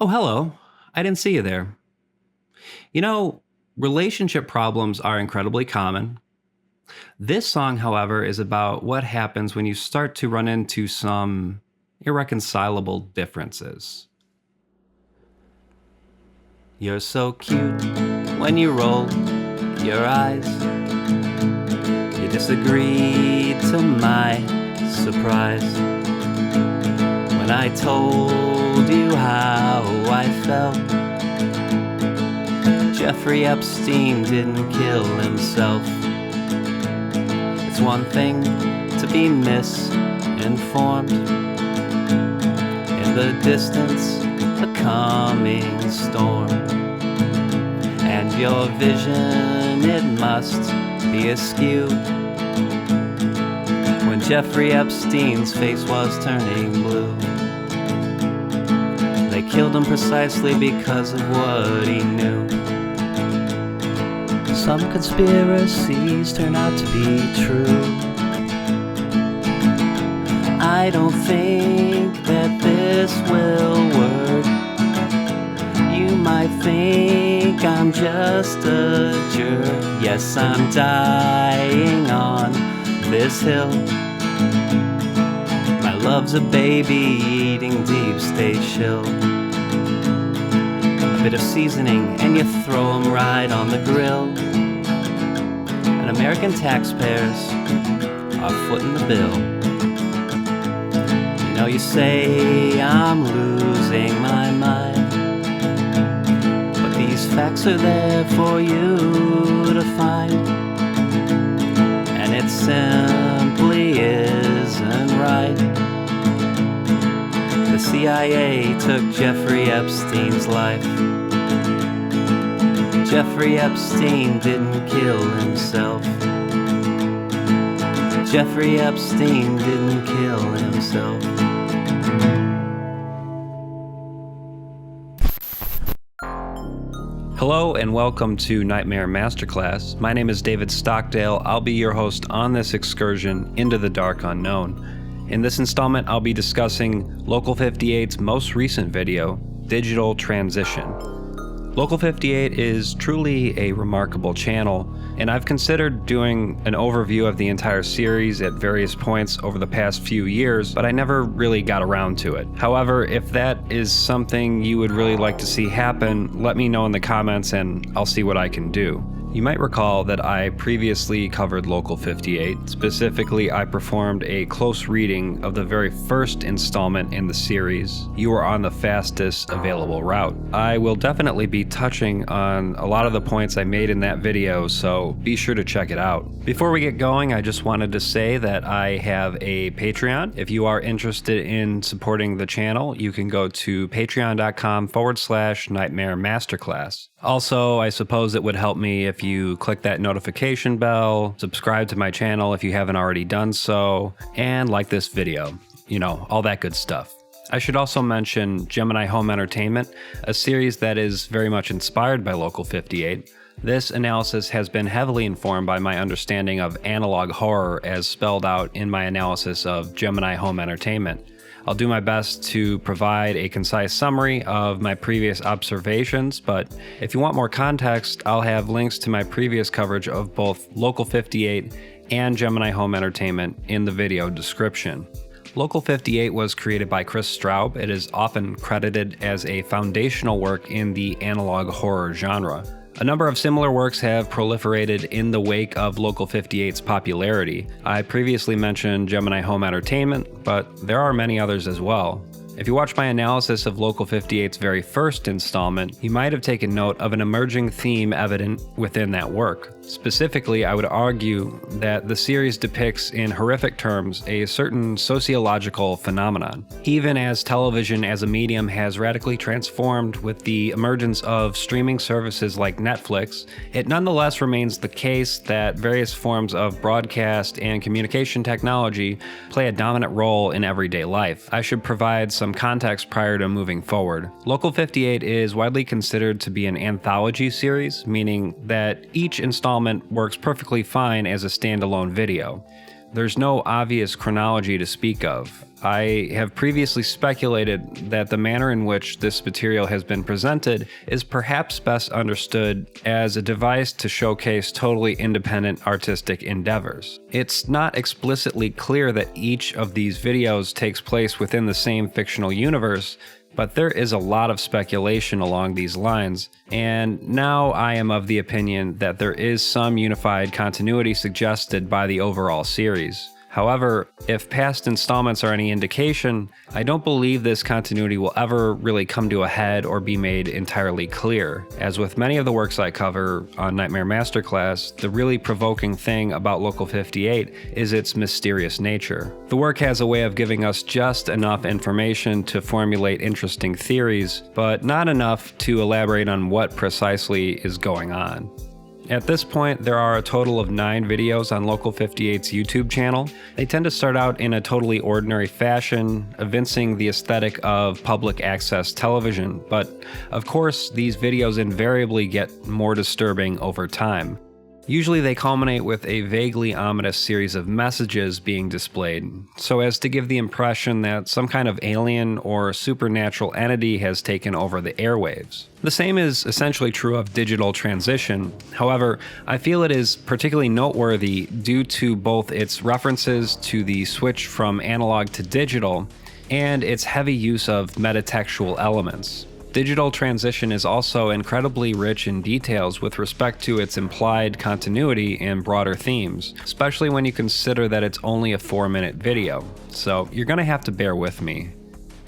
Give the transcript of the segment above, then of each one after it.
Oh, hello. I didn't see you there. You know, relationship problems are incredibly common. This song, however, is about what happens when you start to run into some irreconcilable differences. You're so cute when you roll your eyes. You disagreed to my surprise when I told you how I felt. Jeffrey Epstein didn't kill himself. It's one thing to be misinformed. In the distance, a coming storm. And your vision, it must be askew. When Jeffrey Epstein's face was turning blue. They killed him precisely because of what he knew. Some conspiracies turn out to be true. I don't think that this will work. You might think I'm just a jerk. Yes, I'm dying on this hill. My love's a baby eating deep state shill. A bit of seasoning and you throw 'em right on the grill. And American taxpayers are footing the bill. You know, you say I'm losing my mind, but these facts are there for you to find. And it simply isn't right. The CIA took Jeffrey Epstein's life. Jeffrey Epstein didn't kill himself. Jeffrey Epstein didn't kill himself. Hello and welcome to Nightmare Masterclass. My name is David Stockdale. I'll be your host on this excursion into the dark unknown. In this installment, I'll be discussing Local 58's most recent video, Digital Transition. Local 58 is truly a remarkable channel, and I've considered doing an overview of the entire series at various points over the past few years, but I never really got around to it. However, if that is something you would really like to see happen, let me know in the comments and I'll see what I can do. You might recall that I previously covered Local 58. Specifically, I performed a close reading of the very first installment in the series, You Are on the Fastest Available Route. I will definitely be touching on a lot of the points I made in that video, so be sure to check it out. Before we get going, I just wanted to say that I have a Patreon. If you are interested in supporting the channel, you can go to patreon.com/Nightmare Masterclass. Also, I suppose it would help me if you click that notification bell, subscribe to my channel if you haven't already done so, and like this video. You know, all that good stuff. I should also mention Gemini Home Entertainment, a series that is very much inspired by Local 58. This analysis has been heavily informed by my understanding of analog horror as spelled out in my analysis of Gemini Home Entertainment. I'll do my best to provide a concise summary of my previous observations, but if you want more context, I'll have links to my previous coverage of both Local 58 and Gemini Home Entertainment in the video description. Local 58 was created by Kris Straub. It is often credited as a foundational work in the analog horror genre. A number of similar works have proliferated in the wake of Local 58's popularity. I previously mentioned Gemini Home Entertainment, but there are many others as well. If you watch my analysis of Local 58's very first installment, you might have taken note of an emerging theme evident within that work. Specifically, I would argue that the series depicts in horrific terms a certain sociological phenomenon. Even as television as a medium has radically transformed with the emergence of streaming services like Netflix, it nonetheless remains the case that various forms of broadcast and communication technology play a dominant role in everyday life. I should provide some context prior to moving forward. Local 58 is widely considered to be an anthology series, meaning that each installment works perfectly fine as a standalone video. there's no obvious chronology to speak of. I have previously speculated that the manner in which this material has been presented is perhaps best understood as a device to showcase totally independent artistic endeavors. It's not explicitly clear that each of these videos takes place within the same fictional universe, but there is a lot of speculation along these lines, and now I am of the opinion that there is some unified continuity suggested by the overall series. However, if past installments are any indication, I don't believe this continuity will ever really come to a head or be made entirely clear. As with many of the works I cover on Nightmare Masterclass, the really provoking thing about Local 58 is its mysterious nature. The work has a way of giving us just enough information to formulate interesting theories, but not enough to elaborate on what precisely is going on. At this point, there are a total of 9 videos on Local 58's YouTube channel. They tend to start out in a totally ordinary fashion, evincing the aesthetic of public access television, but of course, these videos invariably get more disturbing over time. Usually they culminate with a vaguely ominous series of messages being displayed, so as to give the impression that some kind of alien or supernatural entity has taken over the airwaves. The same is essentially true of digital transition. However, I feel it is particularly noteworthy due to both its references to the switch from analog to digital and its heavy use of metatextual elements. Digital transition is also incredibly rich in details with respect to its implied continuity and broader themes, especially when you consider that it's only a 4-minute video, so you're gonna have to bear with me.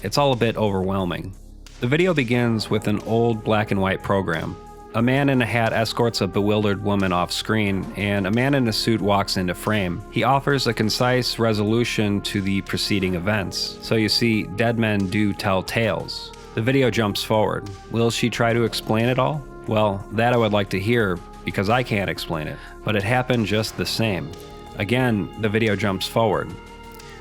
It's all a bit overwhelming. The video begins with an old black and white program. A man in a hat escorts a bewildered woman off screen, and a man in a suit walks into frame. He offers a concise resolution to the preceding events, so you see, dead men do tell tales. The video jumps forward. Will she try to explain it all? Well, that I would like to hear, because I can't explain it, but it happened just the same. Again, the video jumps forward.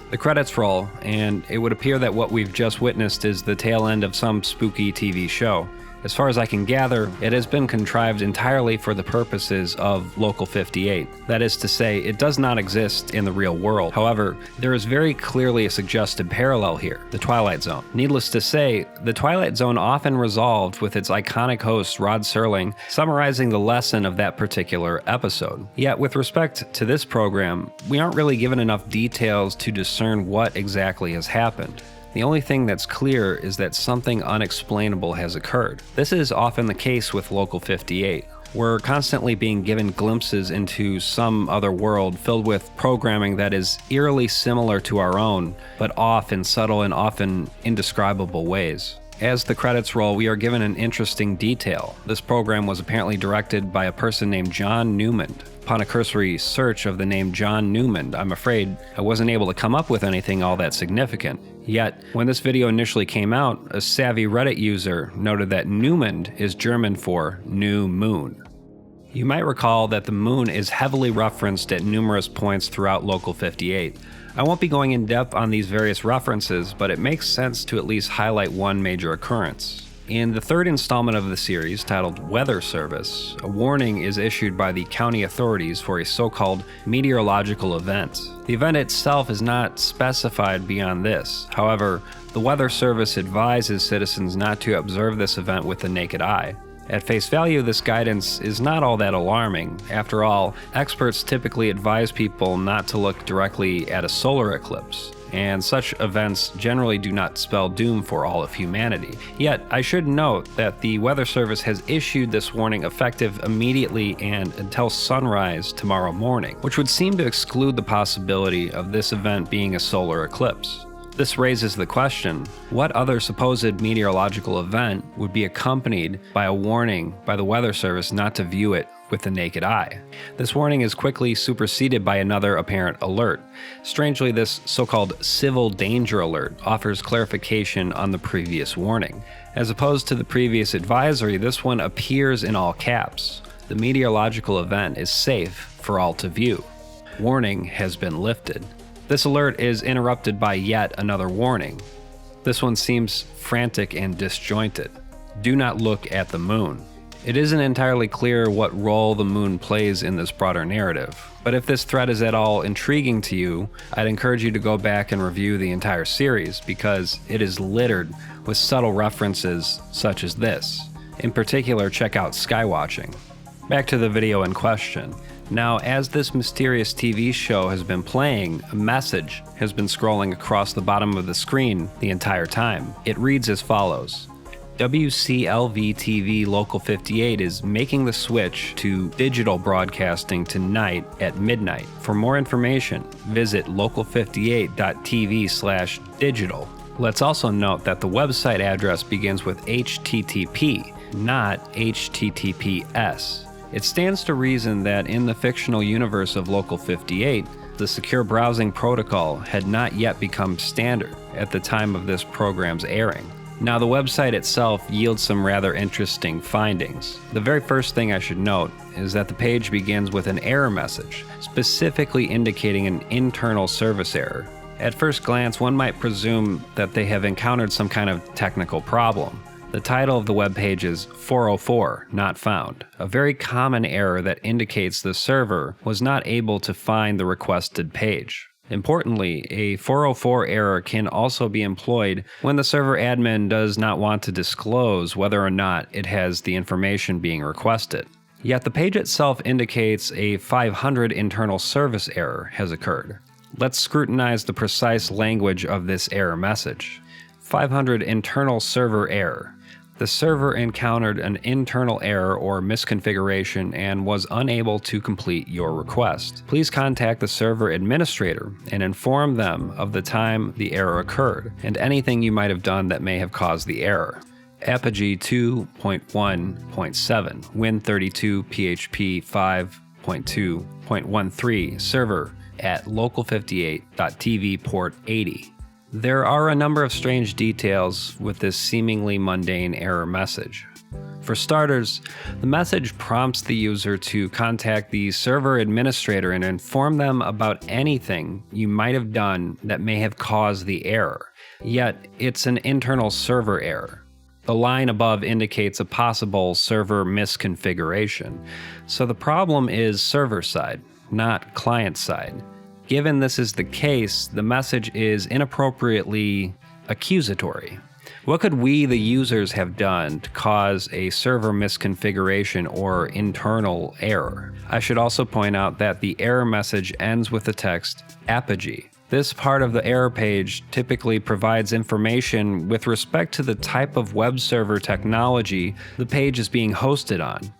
The credits roll, and it would appear that what we've just witnessed is the tail end of some spooky TV show. As far as I can gather, it has been contrived entirely for the purposes of Local 58. That is to say, it does not exist in the real world. However, there is very clearly a suggested parallel here, the Twilight Zone. Needless to say, the Twilight Zone often resolved with its iconic host Rod Serling summarizing the lesson of that particular episode. Yet with respect to this program, we aren't really given enough details to discern what exactly has happened. The only thing that's clear is that something unexplainable has occurred. This is often the case with Local 58. We're constantly being given glimpses into some other world filled with programming that is eerily similar to our own, but off in subtle and often indescribable ways. As the credits roll, we are given an interesting detail. This program was apparently directed by a person named John Newman. Upon a cursory search of the name John Newman, I'm afraid I wasn't able to come up with anything all that significant. Yet, when this video initially came out, a savvy Reddit user noted that Newman is German for new moon. You might recall that the moon is heavily referenced at numerous points throughout Local 58. I won't be going in depth on these various references, but it makes sense to at least highlight one major occurrence. In the 3rd installment of the series, titled Weather Service, a warning is issued by the county authorities for a so-called meteorological event. The event itself is not specified beyond this. However, the Weather Service advises citizens not to observe this event with the naked eye. At face value, this guidance is not all that alarming. After all, experts typically advise people not to look directly at a solar eclipse, and such events generally do not spell doom for all of humanity. Yet, I should note that the Weather Service has issued this warning effective immediately and until sunrise tomorrow morning, which would seem to exclude the possibility of this event being a solar eclipse. This raises the question, what other supposed meteorological event would be accompanied by a warning by the Weather Service not to view it with the naked eye? This warning is quickly superseded by another apparent alert. Strangely, this so-called civil danger alert offers clarification on the previous warning. As opposed to the previous advisory, this one appears in all caps. The meteorological event is safe for all to view. Warning has been lifted. This alert is interrupted by yet another warning. This one seems frantic and disjointed. Do not look at the moon. It isn't entirely clear what role the moon plays in this broader narrative, but if this thread is at all intriguing to you, I'd encourage you to go back and review the entire series because it is littered with subtle references such as this. In particular, check out skywatching. Back to the video in question. Now, as this mysterious TV show has been playing, a message has been scrolling across the bottom of the screen the entire time. It reads as follows. WCLV-TV Local 58 is making the switch to digital broadcasting tonight at midnight. For more information, visit local58.tv/digital. Let's also note that the website address begins with HTTP, not HTTPS. It stands to reason that in the fictional universe of Local 58, the secure browsing protocol had not yet become standard at the time of this program's airing. Now, the website itself yields some rather interesting findings. The very first thing I should note is that the page begins with an error message, specifically indicating an internal service error. At first glance, one might presume that they have encountered some kind of technical problem. The title of the webpage is 404, not found, a very common error that indicates the server was not able to find the requested page. Importantly, a 404 error can also be employed when the server admin does not want to disclose whether or not it has the information being requested. Yet the page itself indicates a 500 internal service error has occurred. Let's scrutinize the precise language of this error message. 500 internal server error. The server encountered an internal error or misconfiguration and was unable to complete your request. Please contact the server administrator and inform them of the time the error occurred and anything you might have done that may have caused the error. Apogee 2.1.7, Win32 PHP 5.2.13 server at local58.tv port 80. There are a number of strange details with this seemingly mundane error message. For starters, the message prompts the user to contact the server administrator and inform them about anything you might have done that may have caused the error. Yet, it's an internal server error. The line above indicates a possible server misconfiguration, so the problem is server side, not client side. Given this is the case, the message is inappropriately accusatory. What could we, the users, have done to cause a server misconfiguration or internal error? I should also point out that the error message ends with the text apogee. This part of the error page typically provides information with respect to the type of web server technology the page is being hosted on.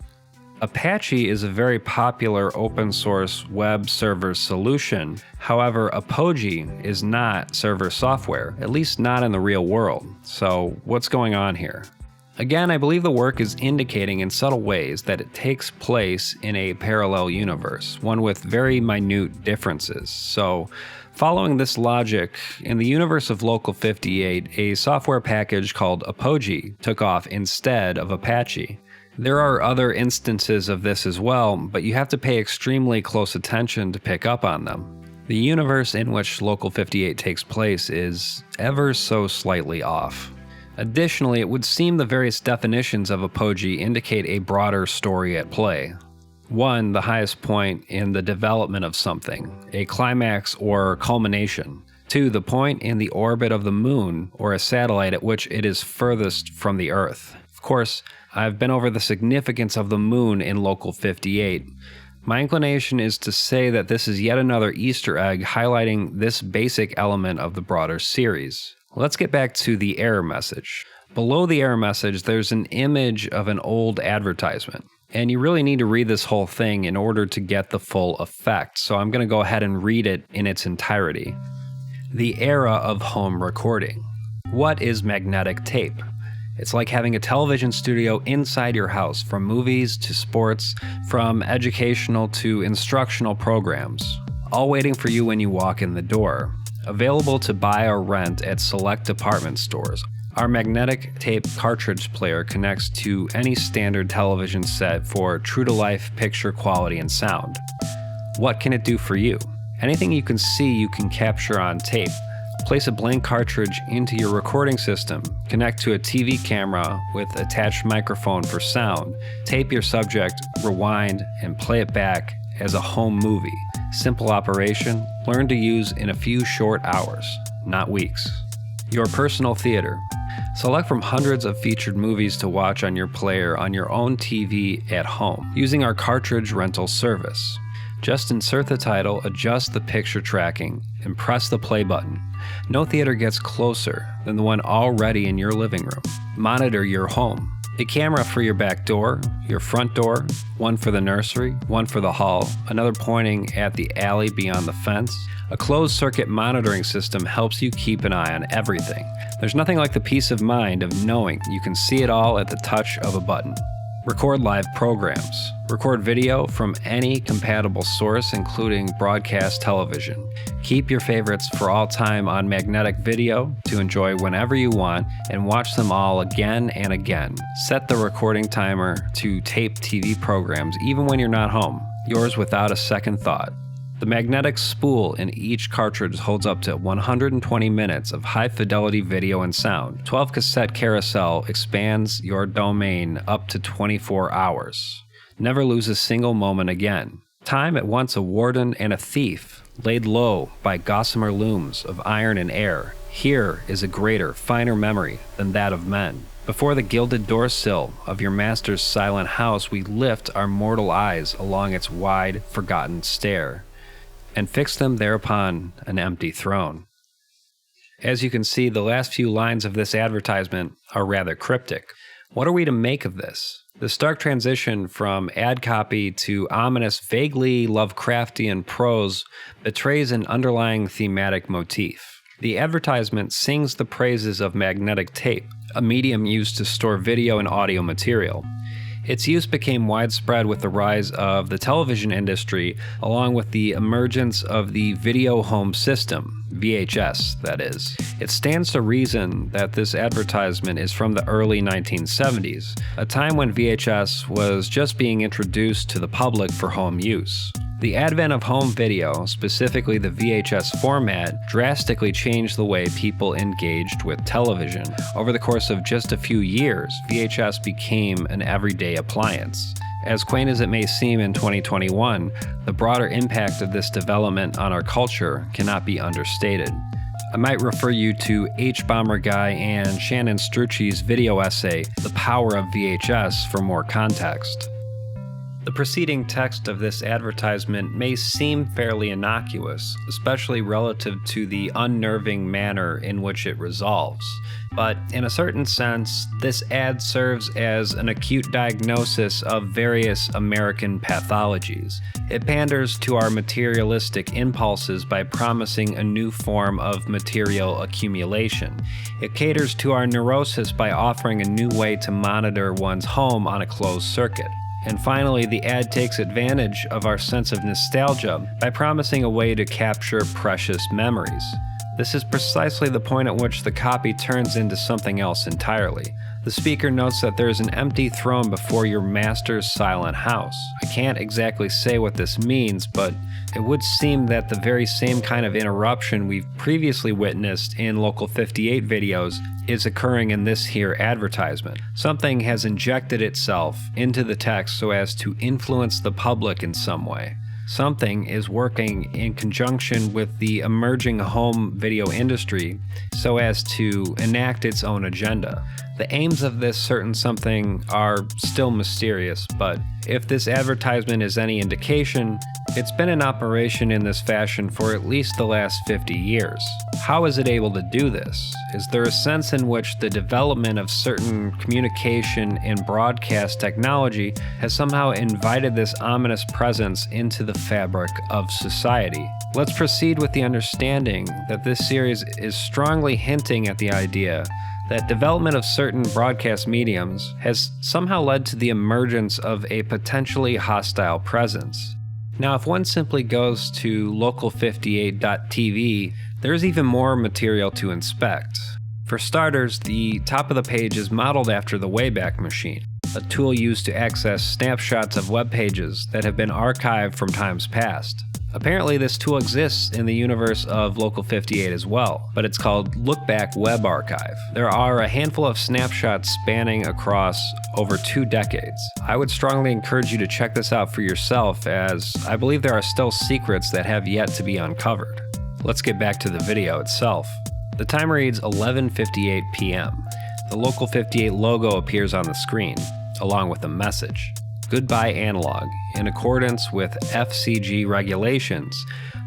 Apache is a very popular open source web server solution. However, Apogee is not server software, at least not in the real world. So what's going on here? Again, I believe the work is indicating in subtle ways that it takes place in a parallel universe, one with very minute differences. So following this logic, in the universe of Local 58, a software package called Apogee took off instead of Apache. There are other instances of this as well, but you have to pay extremely close attention to pick up on them. The universe in which Local 58 takes place is ever so slightly off. Additionally, it would seem the various definitions of Apogee indicate a broader story at play. 1. The highest point in the development of something, a climax or culmination. 2. The point in the orbit of the moon or a satellite at which it is furthest from the Earth. Of course, I've been over the significance of the moon in Local 58. My inclination is to say that this is yet another Easter egg highlighting this basic element of the broader series. Let's get back to the error message. Below the error message, there's an image of an old advertisement. And you really need to read this whole thing in order to get the full effect, so I'm going to go ahead and read it in its entirety. The era of home recording. What is magnetic tape? It's like having a television studio inside your house, from movies to sports, from educational to instructional programs, all waiting for you when you walk in the door. Available to buy or rent at select department stores. Our magnetic tape cartridge player connects to any standard television set for true-to-life picture quality and sound. What can it do for you? Anything you can see you can capture on tape. Place a blank cartridge into your recording system, connect to a TV camera with attached microphone for sound, tape your subject, rewind, and play it back as a home movie. Simple operation, learn to use in a few short hours, not weeks. Your personal theater. Select from hundreds of featured movies to watch on your player on your own TV at home, using our cartridge rental service. Just insert the title, adjust the picture tracking, and press the play button. No theater gets closer than the one already in your living room. Monitor your home. A camera for your back door, your front door, one for the nursery, one for the hall, another pointing at the alley beyond the fence. A closed-circuit monitoring system helps you keep an eye on everything. There's nothing like the peace of mind of knowing you can see it all at the touch of a button. Record live programs. Record video from any compatible source, including broadcast television. Keep your favorites for all time on magnetic video to enjoy whenever you want and watch them all again and again. Set the recording timer to tape TV programs even when you're not home. Yours without a second thought. The magnetic spool in each cartridge holds up to 120 minutes of high-fidelity video and sound. 12 cassette carousel expands your domain up to 24 hours. Never lose a single moment again. Time at once a warden and a thief, laid low by gossamer looms of iron and air. Here is a greater, finer memory than that of men. Before the gilded doorsill of your master's silent house, we lift our mortal eyes along its wide, forgotten stair, and fix them thereupon an empty throne. As you can see, the last few lines of this advertisement are rather cryptic. What are we to make of this? The stark transition from ad copy to ominous, vaguely Lovecraftian prose betrays an underlying thematic motif. The advertisement sings the praises of magnetic tape, a medium used to store video and audio material. Its use became widespread with the rise of the television industry, along with the emergence of the video home system, VHS, that is. It stands to reason that this advertisement is from the early 1970s, a time when VHS was just being introduced to the public for home use. The advent of home video, specifically the VHS format, drastically changed the way people engaged with television. Over the course of just a few years, VHS became an everyday appliance. As quaint as it may seem in 2021, the broader impact of this development on our culture cannot be understated. I might refer you to H. Bomber Guy and Shannon Strucci's video essay, The Power of VHS, for more context. The preceding text of this advertisement may seem fairly innocuous, especially relative to the unnerving manner in which it resolves. But in a certain sense, this ad serves as an acute diagnosis of various American pathologies. It panders to our materialistic impulses by promising a new form of material accumulation. It caters to our neurosis by offering a new way to monitor one's home on a closed circuit. And finally, the ad takes advantage of our sense of nostalgia by promising a way to capture precious memories. This is precisely the point at which the copy turns into something else entirely. The speaker notes that there is an empty throne before your master's silent house. I can't exactly say what this means, but it would seem that the very same kind of interruption we've previously witnessed in Local 58 videos is occurring in this here advertisement. Something has injected itself into the text so as to influence the public in some way. Something is working in conjunction with the emerging home video industry so as to enact its own agenda. The aims of this certain something are still mysterious, but if this advertisement is any indication, it's been in operation in this fashion for at least the last 50 years. How is it able to do this? Is there a sense in which the development of certain communication and broadcast technology has somehow invited this ominous presence into the fabric of society? Let's proceed with the understanding that this series is strongly hinting at the idea that development of certain broadcast mediums has somehow led to the emergence of a potentially hostile presence. Now, if one simply goes to local58.tv, there's even more material to inspect. For starters, the top of the page is modeled after the Wayback Machine, a tool used to access snapshots of web pages that have been archived from times past. Apparently this tool exists in the universe of Local 58 as well, but it's called Lookback Web Archive. There are a handful of snapshots spanning across over 2 decades. I would strongly encourage you to check this out for yourself, as I believe there are still secrets that have yet to be uncovered. Let's get back to the video itself. The time reads 11:58 p.m. The Local 58 logo appears on the screen, along with a message. Goodbye analog. In accordance with FCG regulations,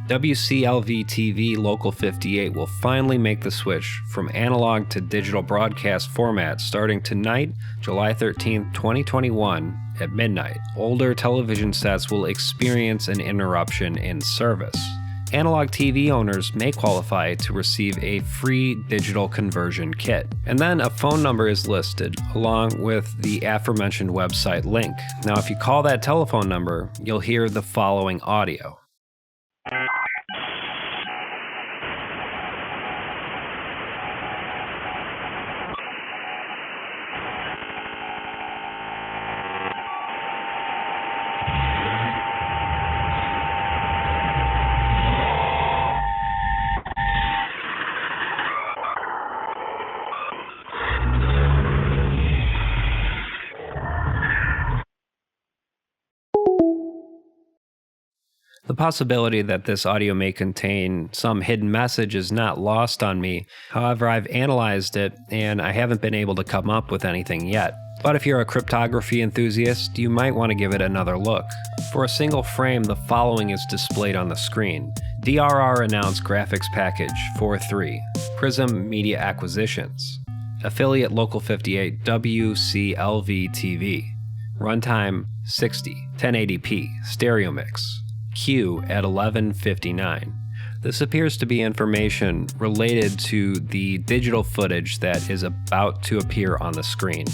WCLV-TV Local 58 will finally make the switch from analog to digital broadcast format starting tonight, July 13, 2021 at midnight. Older television sets will experience an interruption in service. Analog TV owners may qualify to receive a free digital conversion kit. And then a phone number is listed along with the aforementioned website link. Now, if you call that telephone number, you'll hear the following audio. The possibility that this audio may contain some hidden message is not lost on me. However, I've analyzed it and I haven't been able to come up with anything yet. But if you're a cryptography enthusiast, you might want to give it another look. For a single frame, the following is displayed on the screen. DRR announced graphics package 4.3, Prism Media Acquisitions, affiliate Local 58 WCLV TV, runtime 60, 1080p, stereo mix. Q at 11:59. This appears to be information related to the digital footage that is about to appear on the screen.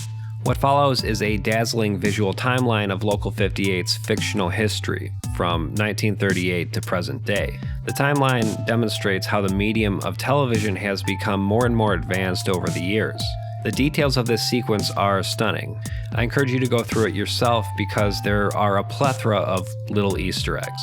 What follows is a dazzling visual timeline of Local 58's fictional history from 1938 to present day. The timeline demonstrates how the medium of television has become more and more advanced over the years. The details of this sequence are stunning. I encourage you to go through it yourself because there are a plethora of little Easter eggs.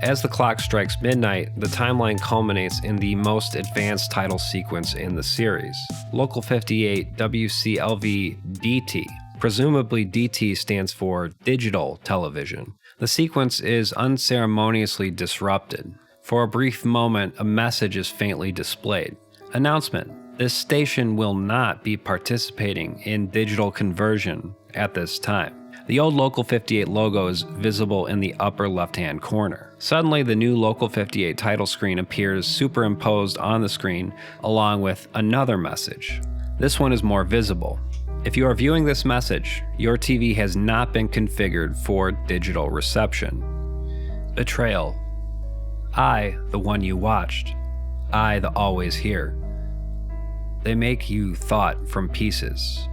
As the clock strikes midnight, the timeline culminates in the most advanced title sequence in the series. Local 58 WCLV DT. Presumably DT stands for digital television. The sequence is unceremoniously disrupted. For a brief moment, a message is faintly displayed. Announcement. This station will not be participating in digital conversion at this time. The old Local 58 logo is visible in the upper left-hand corner. Suddenly, the new Local 58 title screen appears superimposed on the screen, along with another message. This one is more visible. If you are viewing this message, your TV has not been configured for digital reception. Betrayal. I, the one you watched. I, the always here. They make you thought from pieces.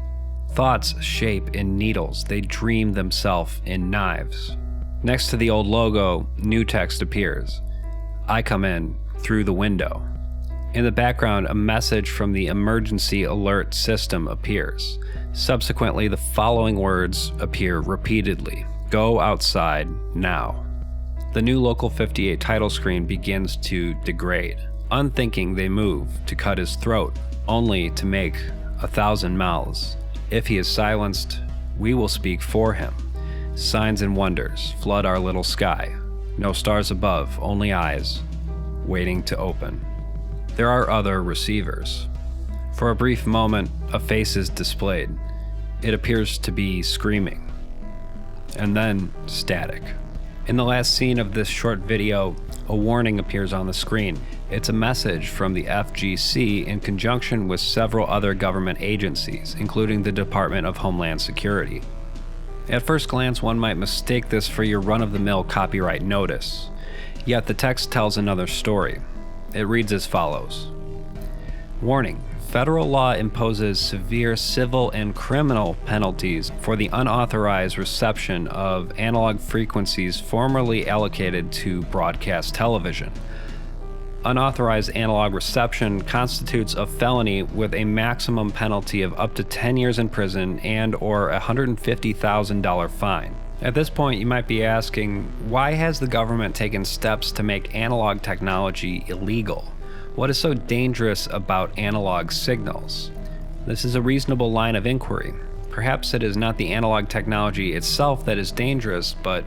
Thoughts shape in needles, they dream themselves in knives. Next to the old logo, new text appears. I come in through the window. In the background, a message from the emergency alert system appears. Subsequently, the following words appear repeatedly. Go outside now. The new Local 58 title screen begins to degrade. Unthinking, they move to cut his throat, only to make 1,000 mouths. If he is silenced, we will speak for him. Signs and wonders flood our little sky. No stars above, only eyes, waiting to open. There are other receivers. For a brief moment, a face is displayed. It appears to be screaming. And then, static. In the last scene of this short video, a warning appears on the screen. It's a message from the FGC in conjunction with several other government agencies, including the Department of Homeland Security. At first glance, one might mistake this for your run-of-the-mill copyright notice. Yet the text tells another story. It reads as follows. Warning. Federal law imposes severe civil and criminal penalties for the unauthorized reception of analog frequencies formerly allocated to broadcast television. Unauthorized analog reception constitutes a felony with a maximum penalty of up to 10 years in prison and/or a $150,000 fine. At this point, you might be asking, why has the government taken steps to make analog technology illegal? What is so dangerous about analog signals? This is a reasonable line of inquiry. Perhaps it is not the analog technology itself that is dangerous, but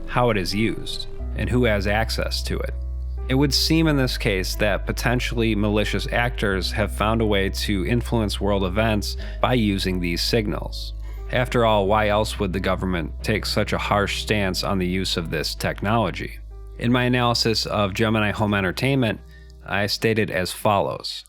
how it is used, and who has access to it. It would seem in this case that potentially malicious actors have found a way to influence world events by using these signals. After all, why else would the government take such a harsh stance on the use of this technology? In my analysis of Gemini home entertainment, I stated as follows.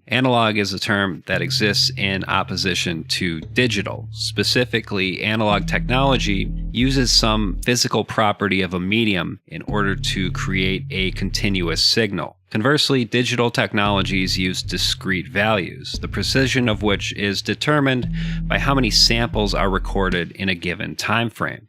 Analog is a term that exists in opposition to digital. Specifically, analog technology uses some physical property of a medium in order to create a continuous signal. Conversely, digital technologies use discrete values, the precision of which is determined by how many samples are recorded in a given time frame.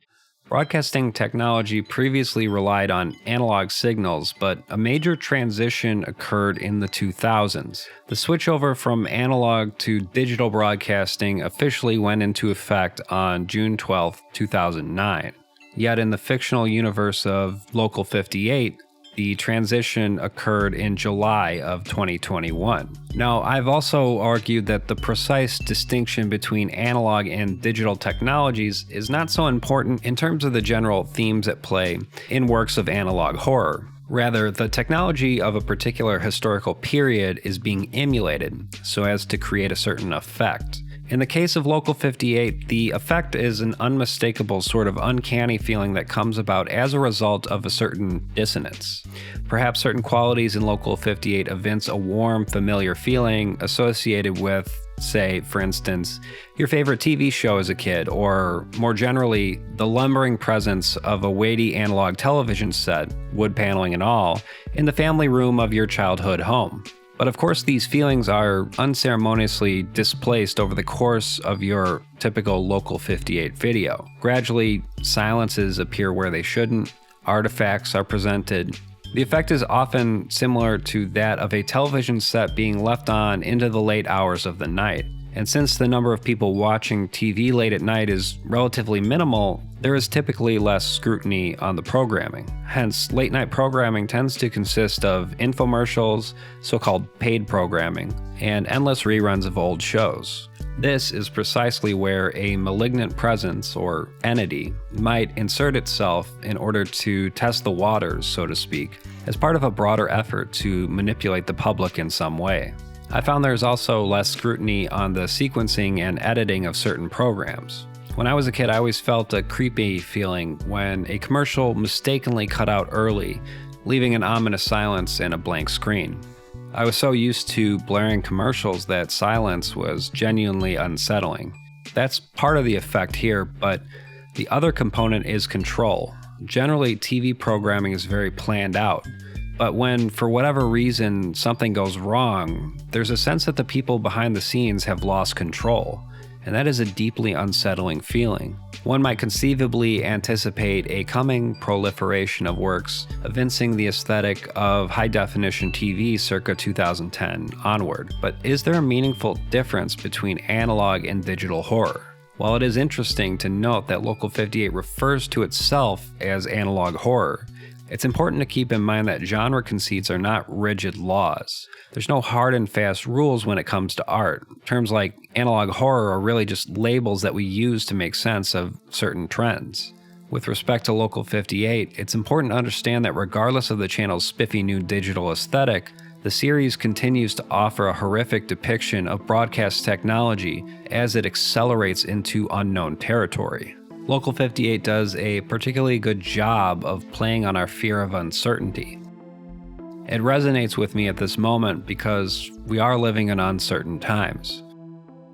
Broadcasting technology previously relied on analog signals, but a major transition occurred in the 2000s. The switchover from analog to digital broadcasting officially went into effect on June 12, 2009. Yet in the fictional universe of Local 58, the transition occurred in July of 2021. Now, I've also argued that the precise distinction between analog and digital technologies is not so important in terms of the general themes at play in works of analog horror. Rather, the technology of a particular historical period is being emulated so as to create a certain effect. In the case of Local 58, the effect is an unmistakable sort of uncanny feeling that comes about as a result of a certain dissonance. Perhaps certain qualities in Local 58 evince a warm, familiar feeling associated with, say, for instance, your favorite TV show as a kid, or more generally, the lumbering presence of a weighty analog television set, wood paneling and all, in the family room of your childhood home. But of course, these feelings are unceremoniously displaced over the course of your typical Local 58 video. Gradually, silences appear where they shouldn't, artifacts are presented. The effect is often similar to that of a television set being left on into the late hours of the night. And since the number of people watching TV late at night is relatively minimal, there is typically less scrutiny on the programming. Hence, late night programming tends to consist of infomercials, so-called paid programming, and endless reruns of old shows. This is precisely where a malignant presence, or entity, might insert itself in order to test the waters, so to speak, as part of a broader effort to manipulate the public in some way. I found there's also less scrutiny on the sequencing and editing of certain programs. When I was a kid, I always felt a creepy feeling when a commercial mistakenly cut out early, leaving an ominous silence and a blank screen. I was so used to blaring commercials that silence was genuinely unsettling. That's part of the effect here, but the other component is control. Generally, TV programming is very planned out. But when, for whatever reason, something goes wrong, there's a sense that the people behind the scenes have lost control, and that is a deeply unsettling feeling. One might conceivably anticipate a coming proliferation of works evincing the aesthetic of high-definition TV circa 2010 onward, but is there a meaningful difference between analog and digital horror? While it is interesting to note that Local 58 refers to itself as analog horror, it's important to keep in mind that genre conceits are not rigid laws. There's no hard and fast rules when it comes to art. Terms like analog horror are really just labels that we use to make sense of certain trends. With respect to Local 58, it's important to understand that regardless of the channel's spiffy new digital aesthetic, the series continues to offer a horrific depiction of broadcast technology as it accelerates into unknown territory. Local 58 does a particularly good job of playing on our fear of uncertainty. It resonates with me at this moment because we are living in uncertain times.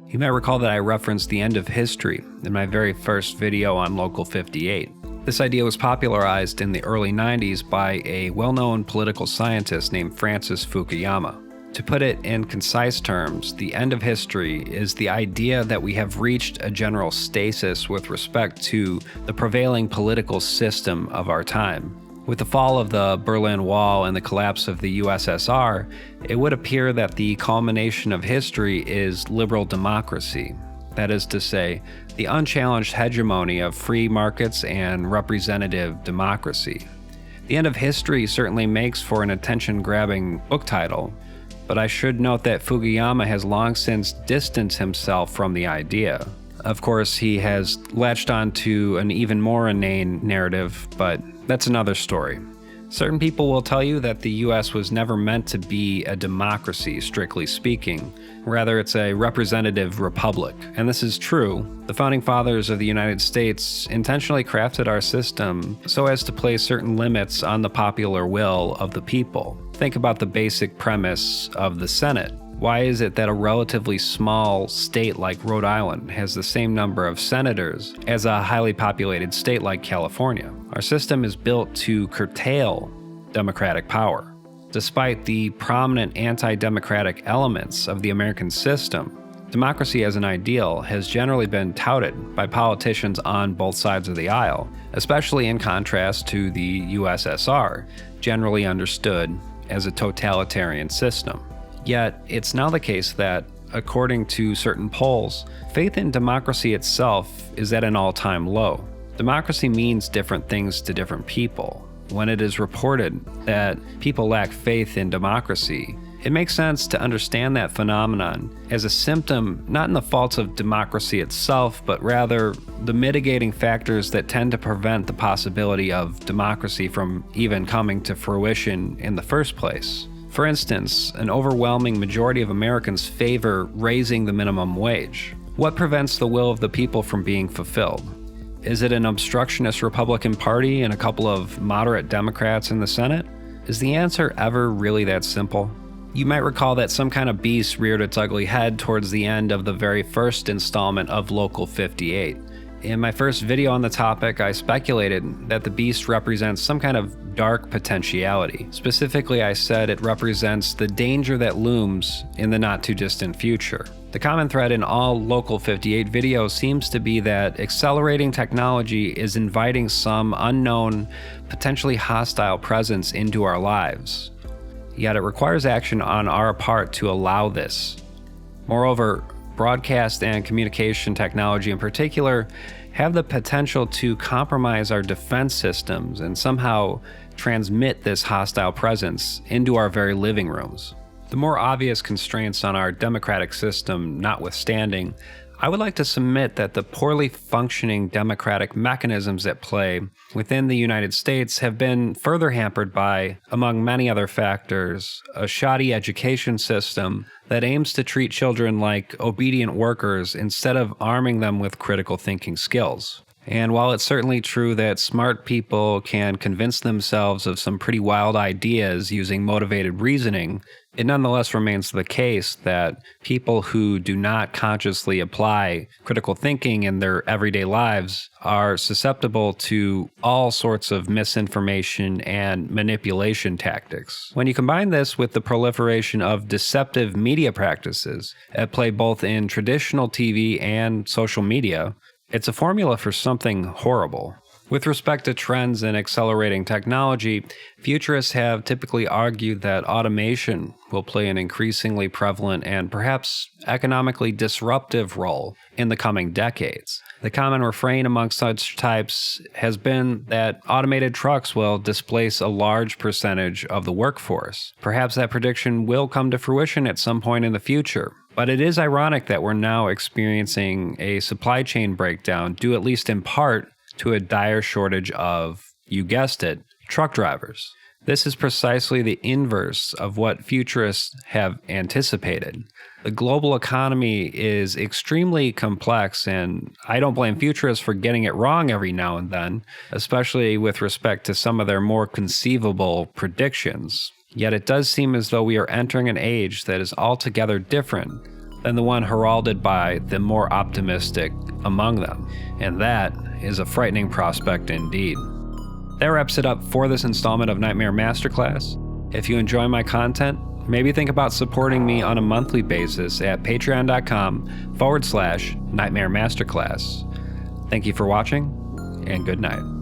You might recall that I referenced the end of history in my very first video on Local 58. This idea was popularized in the early 90s by a well-known political scientist named Francis Fukuyama. To put it in concise terms, the end of history is the idea that we have reached a general stasis with respect to the prevailing political system of our time. With the fall of the Berlin Wall and the collapse of the USSR, it would appear that the culmination of history is liberal democracy. That is to say, the unchallenged hegemony of free markets and representative democracy. The End of History certainly makes for an attention-grabbing book title, but I should note that Fukuyama has long since distanced himself from the idea. Of course, he has latched onto an even more inane narrative, but that's another story. Certain people will tell you that the US was never meant to be a democracy, strictly speaking. Rather, it's a representative republic. And this is true. The founding fathers of the United States intentionally crafted our system so as to place certain limits on the popular will of the people. Think about the basic premise of the Senate. Why is it that a relatively small state like Rhode Island has the same number of senators as a highly populated state like California? Our system is built to curtail democratic power. Despite the prominent anti-democratic elements of the American system, democracy as an ideal has generally been touted by politicians on both sides of the aisle, especially in contrast to the USSR, generally understood as a totalitarian system. Yet, it's now the case that, according to certain polls, faith in democracy itself is at an all-time low. Democracy means different things to different people. When it is reported that people lack faith in democracy, it makes sense to understand that phenomenon as a symptom not in the faults of democracy itself, but rather the mitigating factors that tend to prevent the possibility of democracy from even coming to fruition in the first place. For instance, an overwhelming majority of Americans favor raising the minimum wage. What prevents the will of the people from being fulfilled? Is it an obstructionist Republican Party and a couple of moderate Democrats in the Senate? Is the answer ever really that simple? You might recall that some kind of beast reared its ugly head towards the end of the very first installment of Local 58. In my first video on the topic, I speculated that the beast represents some kind of dark potentiality. Specifically, I said it represents the danger that looms in the not-too-distant future. The common thread in all Local 58 videos seems to be that accelerating technology is inviting some unknown, potentially hostile presence into our lives. Yet it requires action on our part to allow this. Moreover, broadcast and communication technology in particular have the potential to compromise our defense systems and somehow transmit this hostile presence into our very living rooms. The more obvious constraints on our democratic system notwithstanding, I would like to submit that the poorly functioning democratic mechanisms at play within the United States have been further hampered by, among many other factors, a shoddy education system that aims to treat children like obedient workers instead of arming them with critical thinking skills. And while it's certainly true that smart people can convince themselves of some pretty wild ideas using motivated reasoning, it nonetheless remains the case that people who do not consciously apply critical thinking in their everyday lives are susceptible to all sorts of misinformation and manipulation tactics. When you combine this with the proliferation of deceptive media practices at play both in traditional TV and social media, it's a formula for something horrible. With respect to trends in accelerating technology, futurists have typically argued that automation will play an increasingly prevalent and perhaps economically disruptive role in the coming decades. The common refrain among such types has been that automated trucks will displace a large percentage of the workforce. Perhaps that prediction will come to fruition at some point in the future. But it is ironic that we're now experiencing a supply chain breakdown due at least in part to a dire shortage of, you guessed it, truck drivers. This is precisely the inverse of what futurists have anticipated. The global economy is extremely complex, and I don't blame futurists for getting it wrong every now and then, especially with respect to some of their more conceivable predictions. Yet it does seem as though we are entering an age that is altogether different than the one heralded by the more optimistic among them, and that is a frightening prospect indeed. That wraps it up for this installment of Nightmare Masterclass. If you enjoy my content, maybe think about supporting me on a monthly basis at patreon.com/Nightmare Masterclass. Thank you for watching, and good night.